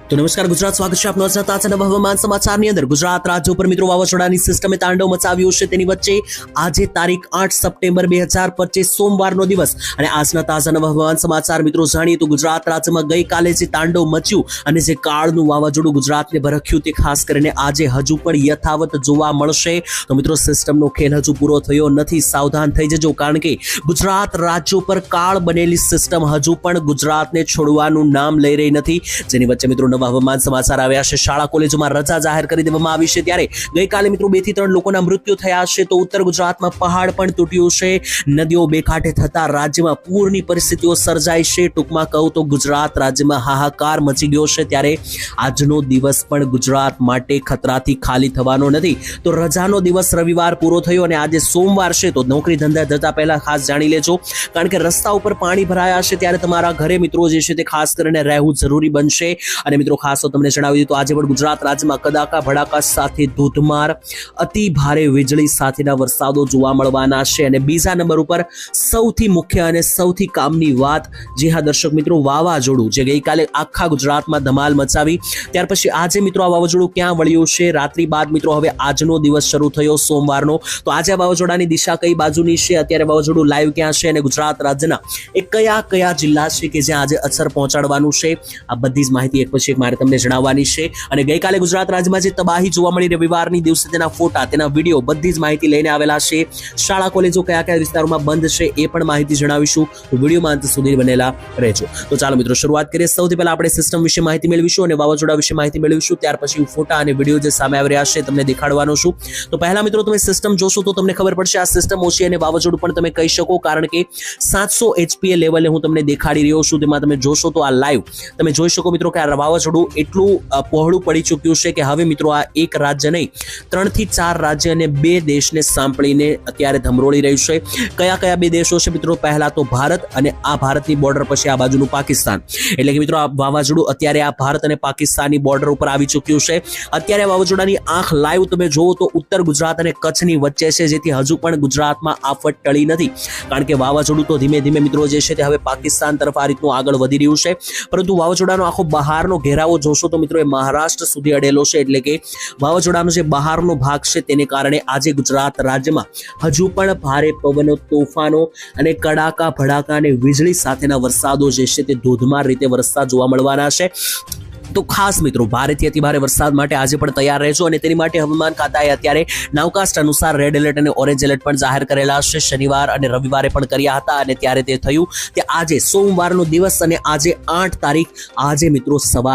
તો નમસ્કાર ગુજરાત, સ્વાગત છે આપનું આજના તાજા નવા હવામાન સમાચારની અંદર। ગુજરાત રાજ્ય ઉપર મિત્રો વાવાઝોડાની સિસ્ટમે તાંડવ મચાવ્યું છે, તેની વચ્ચે આજે તારીખ 8 સપ્ટેમ્બર 2025 સોમવારનો દિવસ અને આજના તાજા નવા હવામાન સમાચાર મિત્રો જાણીએ તો ગુજરાત રાજ્યમાં ગઈકાલે જે તાંડવ મચ્યું અને જે કાળનું વાવાઝોડું ગુજરાતને ભરખ્યું તે ખાસ કરીને આજે હજુ પણ યથાવત જોવા મળશે। તો મિત્રો સિસ્ટમનો ખેલ હજુ પૂરો થયો નથી, સાવધાન થઈ જજો, કારણ કે ગુજરાત રાજ્ય ઉપર કાળ બનેલી સિસ્ટમ હજુ પણ ગુજરાતને છોડવાનું નામ લઈ રહી નથી, જેની વચ્ચે મિત્રો હવામાન સમાચાર આવ્યા છે। શાળા કોલેજોમાં રજા જાહેર કરી દેવામાં આવી છે, ત્યારે ગઈકાલે મિત્રો 2 થી 3 લોકોના મૃત્યુ થયા છે। તો ઉત્તર ગુજરાતમાં પહાડ પણ તૂટ્યું છે, નદીઓ બે કાંઠે થતા રાજ્યમાં પૂરની પરિસ્થિતિઓ સર્જાઈ છે। ટૂંકમાં કહું તો ગુજરાત રાજ્યમાં હાહાકાર મચી ગયો છે, ત્યારે આજનો દિવસ પણ ગુજરાત માટે ખતરાથી ખાલી થવાનો નથી। તો રજાનો દિવસ રવિવાર પૂરો થયો અને આજે સોમવાર છે, તો નોકરી ધંધા જતા પહેલા ખાસ જાણી લેજો, કારણ કે રસ્તા ઉપર પાણી ભરાયા છે, ત્યારે તમારા ઘરે મિત્રો જે છે તે ખાસ કરીને રહેવું જરૂરી બનશે। અને મિત્રો ખાસ તો તમને જણાવી દઉં તો આજે પણ ગુજરાત રાજ્યમાં કડાકા ભડાકા સાથે ધોધમાર અતિ ભારે વીજળી સાથેના વરસાદો જોવા મળવાના છે। અને બીજા નંબર ઉપર સૌથી મુખ્ય અને સૌથી કામની વાત, જી હા દર્શક મિત્રો, વાવાઝોડું જે ગઈકાલે આખા ગુજરાતમાં ધમાલ મચાવી, ત્યાર પછી આજે મિત્રો આ વાવાઝોડું ક્યાં વળ્યું છે? રાત્રિ બાદ મિત્રો હવે આજનો દિવસ શરૂ થયો સોમવારનો, તો આજે આ વાવાઝોડાની દિશા કઈ બાજુની છે, અત્યારે વાવાઝોડું લાઈવ ક્યાં છે અને ગુજરાત રાજ્યના એ કયા કયા જિલ્લા છે કે જ્યાં આજે અસર પહોંચાડવાનું છે, આ બધી જ માહિતી એક પછી એક મારે તમને જણાવવાની છે। અને ગઈકાલે ગુજરાત રાજ્યમાં જે તબાહી જોવા મળી રવિવારની દિવસે તેના ફોટા, તેના વિડીયો, બધી જ માહિતી લઈને આવેલા છે। શાળા કોલેજો કયા કયા વિસ્તારોમાં બંધ છે એ પણ માહિતી જણાવીશું, તો વિડીયોમાં અંત સુધી બનેલા રહેજો। તો ચાલો મિત્રો શરૂઆત કરીએ। સૌથી પહેલા આપણે સિસ્ટમ વિશે માહિતી મેળવીશું અને વાવાઝોડા વિશે માહિતી મેળવીશું, ત્યાર પછી ફોટા અને વિડીયો જે સામે આવી રહ્યા છે તમને દેખાડવાનો છું। તો પહેલા મિત્રો તમે સિસ્ટમ જોશો તો તમને ખબર પડશે, આ સિસ્ટમ ઓછી અને વાવાઝોડું પણ તમે કહી શકો, કારણ કે 700 HPA લેવલે હું તમને દેખાડી રહ્યો છું। તેમાં તમે જોશો તો આ લાઈવ તમે જોઈ શકો મિત્રો કે આ વાવાઝોડું એટલું પહોળું પડી ચૂક્યું છે કે હવે મિત્રો આ એક રાજ્ય નહીં, 3 થી 4 રાજ્ય અને 2 દેશને સાંપડીને અત્યારે ધમરોળી રહ્યું છે। કયા કયા 2 દેશો છે મિત્રો? પહેલા તો ભારત, અને આ ભારતની બોર્ડર પછી આ બાજુનું પાકિસ્તાન, એટલે કે મિત્રો આ વાવાઝોડું અત્યારે આ ભારત અને પાકિસ્તાનની બોર્ડર ઉપર આવી ચૂક્યું છે। અત્યારે વાવાઝોડાની આંખ લાઈવ તમે જોવો તો ઉત્તર ગુજરાત અને કચ્છની વચ્ચે છે, જેથી હજુ પણ ગુજરાતમાં આફત ટળી નથી, કારણ કે વાવાઝોડું તો ધીમે ધીમે મિત્રો જે છે તે હવે પાકિસ્તાન તરફ આ રીતનું આગળ વધી રહ્યું છે, પરંતુ વાવાઝોડાનો આખો બહારનો ઘેરાવો જોશો તો મિત્રો એ મહારાષ્ટ્ર સુધી અડેલો છે, એટલે કે વાવાઝોડાનો જે બહારનો ભાગ છે તેને કારણે આજે ગુજરાત રાજ્યમાં હજુ પણ ભારે પવનો, તોફાનો અને કડાકા ભડાકા અને વીજળી સાથેના વરસાદો જે છે તે ધોધમાર રીતે વરસતા જોવા મળવાના છે। તો ખાસ મિત્રો ભારેથી અતિ ભારે વરસાદ માટે આજે પણ તૈયાર રહેજો, અને તેની માટે હવામાન ખાતાએ અત્યારે નાવકાસ્ટ અનુસાર રેડ એલર્ટ અને ઓરેન્જ એલર્ટ પણ જાહેર કરેલા છે। શનિવાર અને રવિવારે પણ કર્યા હતા, અને ત્યારે તે થયું કે આજે સોમવારનો દિવસ અને આજે 8 તારીખ, આજે મિત્રો સવાર